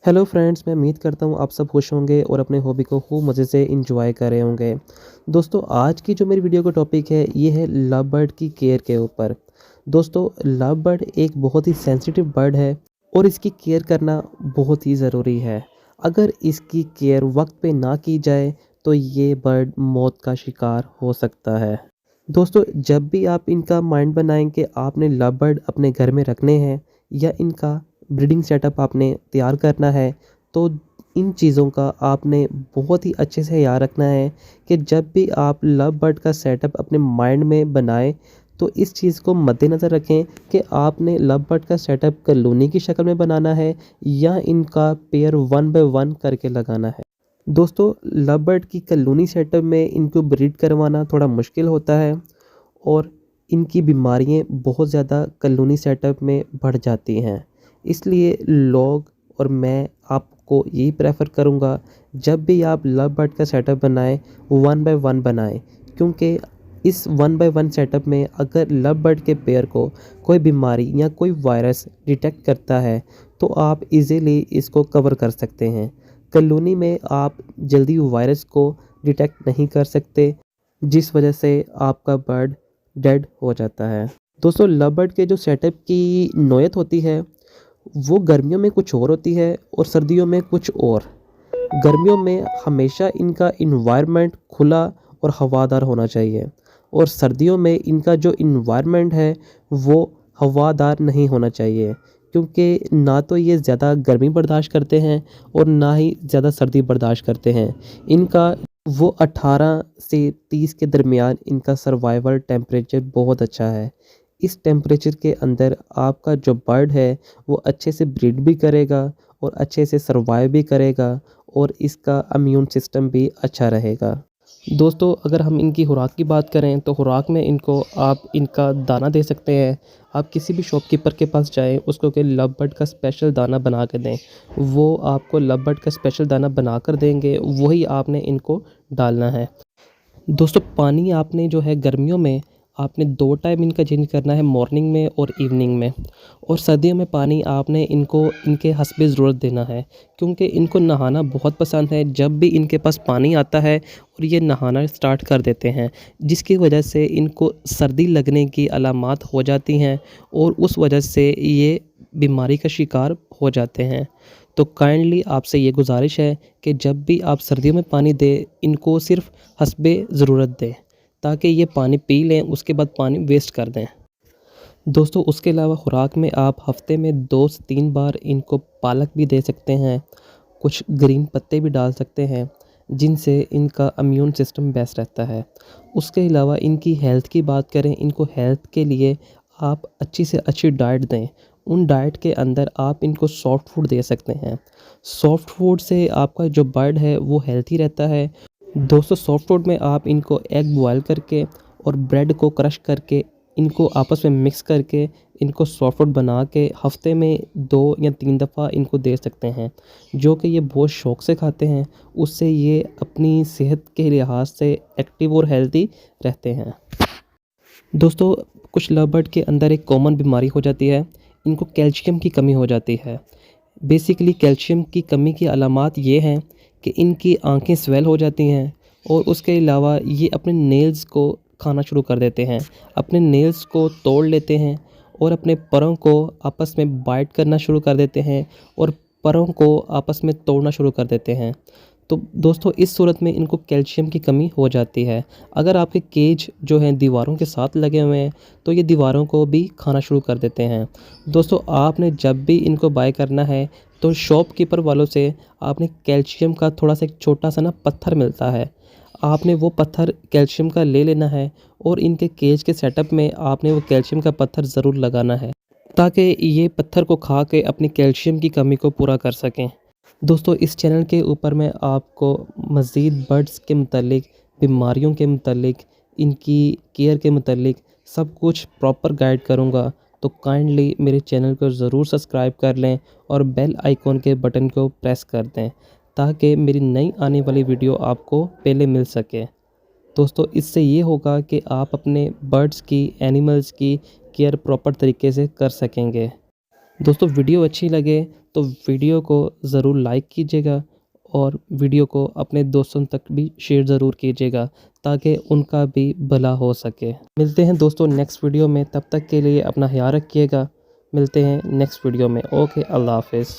Hello friends, मैं उम्मीद करता हूँ आप सब खुश होंगे और अपने हॉबी को खूब मज़े से एंजॉय कर रहे होंगे। दोस्तों, आज की जो मेरी वीडियो का टॉपिक है ये है लव बर्ड की केयर के ऊपर। दोस्तों, लव बर्ड एक बहुत ही सेंसिटिव बर्ड है और इसकी केयर करना बहुत ही ज़रूरी है। अगर इसकी केयर वक्त पे ना की जाए तो ये बर्ड मौत का शिकार हो सकता है। दोस्तों, जब भी आप इनका माइंड बनाएं कि आपने लव बर्ड अपने घर में रखने हैं या इनका ब्रीडिंग सेटअप आपने तैयार करना है, तो इन चीज़ों का आपने बहुत ही अच्छे से याद रखना है कि जब भी आप लव बर्ड का सेटअप अपने माइंड में बनाएं तो इस चीज़ को मद्देनज़र रखें कि आपने लव बर्ड का सेटअप कॉलोनी की शक्ल में बनाना है या इनका पेयर वन बाय वन करके लगाना है। दोस्तों, लव बर्ड की कॉलोनी सेटअप में इनको ब्रीड करवाना थोड़ा मुश्किल होता है और इनकी बीमारियाँ बहुत ज़्यादा कॉलोनी सेटअप में बढ़ जाती हैं। इसलिए लोग और मैं आपको यही प्रेफ़र करूँगा, जब भी आप लव बर्ड का सेटअप बनाएँ, वन बाय वन बनाएँ, क्योंकि इस वन बाय वन सेटअप में अगर लव बर्ड के पेयर को कोई बीमारी या कोई वायरस डिटेक्ट करता है तो आप इजीली इसको कवर कर सकते हैं। कॉलोनी में आप जल्दी वायरस को डिटेक्ट नहीं कर सकते, जिस वजह से आपका बर्ड डेड हो जाता है। दोस्तों, लव बर्ड के जो सेटअप की नौयत होती है वो गर्मियों में कुछ और होती है और सर्दियों में कुछ और। गर्मियों में हमेशा इनका इन्वायरमेंट खुला और हवादार होना चाहिए और सर्दियों में इनका जो इन्वायरमेंट है वो हवादार नहीं होना चाहिए, क्योंकि ना तो ये ज़्यादा गर्मी बर्दाश्त करते हैं और ना ही ज़्यादा सर्दी बर्दाश्त करते हैं। इनका वो 18 से 30 के दरमियान इनका सर्वाइवल टेम्परेचर बहुत अच्छा है। इस टेम्परेचर के अंदर आपका जो बर्ड है वो अच्छे से ब्रीड भी करेगा और अच्छे से सर्वाइव भी करेगा और इसका इम्यून सिस्टम भी अच्छा रहेगा। दोस्तों, अगर हम इनकी खुराक की बात करें तो खुराक में इनको आप इनका दाना दे सकते हैं। आप किसी भी शॉपकीपर के पास जाएँ, उसको कि लव बर्ड का स्पेशल दाना बना के दें, वो आपको लव बर्ड का स्पेशल दाना बना कर देंगे, वही आपने इनको डालना है। दोस्तों, पानी आपने जो है गर्मियों में आपने 2 टाइम इनका चेंज करना है, मॉर्निंग में और इवनिंग में। और सर्दियों में पानी आपने इनको इनके हस्बे ज़रूरत देना है, क्योंकि इनको नहाना बहुत पसंद है। जब भी इनके पास पानी आता है और ये नहाना स्टार्ट कर देते हैं, जिसकी वजह से इनको सर्दी लगने की अलामात हो जाती हैं और उस वजह से ये बीमारी का शिकार हो जाते हैं। तो काइंडली आपसे ये गुज़ारिश है कि जब भी आप सर्दियों में पानी दें, इनको सिर्फ़ हस्बे ज़रूरत दें, ताकि ये पानी पी लें, उसके बाद पानी वेस्ट कर दें। दोस्तों, उसके अलावा खुराक में आप हफ़्ते में 2 से 3 बार इनको पालक भी दे सकते हैं, कुछ ग्रीन पत्ते भी डाल सकते हैं, जिनसे इनका इम्यून सिस्टम बेस्ट रहता है। उसके अलावा इनकी हेल्थ की बात करें, इनको हेल्थ के लिए आप अच्छी से अच्छी डाइट दें। उन डाइट के अंदर आप इनको सॉफ्ट फूड दे सकते हैं। सॉफ्ट फूड से आपका जो बर्ड है वो हेल्थी रहता है। दोस्तों, सॉफ्ट फूड में आप इनको एग बॉयल करके और ब्रेड को क्रश करके इनको आपस में मिक्स करके इनको सॉफ्ट फूड बना के हफ्ते में 2 या 3 दफ़ा इनको दे सकते हैं, जो कि ये बहुत शौक़ से खाते हैं। उससे ये अपनी सेहत के लिहाज से एक्टिव और हेल्दी रहते हैं। दोस्तों, कुछ लव बर्ड के अंदर एक कॉमन बीमारी हो जाती है, इनको कैल्शियम की कमी हो जाती है। बेसिकली कैल्शियम की कमी की अलामात ये हैं कि इनकी आंखें स्वेल हो जाती हैं और उसके अलावा ये अपने नेल्स को खाना शुरू कर देते हैं, अपने नेल्स को तोड़ लेते हैं और अपने परों को आपस में बाइट करना शुरू कर देते हैं और परों को आपस में तोड़ना शुरू कर देते हैं। तो दोस्तों, इस सूरत में इनको कैल्शियम की कमी हो जाती है। अगर आपके केज जो हैं दीवारों के साथ लगे हुए हैं तो ये दीवारों को भी खाना शुरू कर देते हैं। दोस्तों, आपने जब भी इनको बाय करना है तो शॉपकीपर वालों से आपने कैल्शियम का थोड़ा-सा एक छोटा-सा ना पत्थर मिलता है, आपने वो पत्थर कैल्शियम का ले लेना है और इनके केज के सेटअप में आपने वो कैल्शियम का पत्थर ज़रूर लगाना है, ताकि ये पत्थर को खा के अपनी कैल्शियम की कमी को पूरा कर सकें। दोस्तों, इस चैनल के ऊपर मैं आपको मज़ीद बर्ड्स के मुतालिक, बीमारियों के मुतालिक, इनकी केयर के मुतालिक सब कुछ प्रॉपर गाइड करूँगा। तो काइंडली मेरे चैनल को ज़रूर सब्सक्राइब कर लें और बेल आइकॉन के बटन को प्रेस कर दें, ताकि मेरी नई आने वाली वीडियो आपको पहले मिल सके। दोस्तों, इससे ये होगा कि आप अपने बर्ड्स की, एनिमल्स की केयर प्रॉपर तरीके से कर सकेंगे। दोस्तों वीडियो अच्छी लगे तो वीडियो को ज़रूर लाइक कीजिएगा और वीडियो को अपने दोस्तों तक भी शेयर ज़रूर कीजिएगा ताकि उनका भी भला हो सके। मिलते हैं दोस्तों नेक्स्ट वीडियो में, तब तक के लिए अपना ख्याल रखिएगा। मिलते हैं नेक्स्ट वीडियो में। ओके, अल्लाह हाफ़िज़।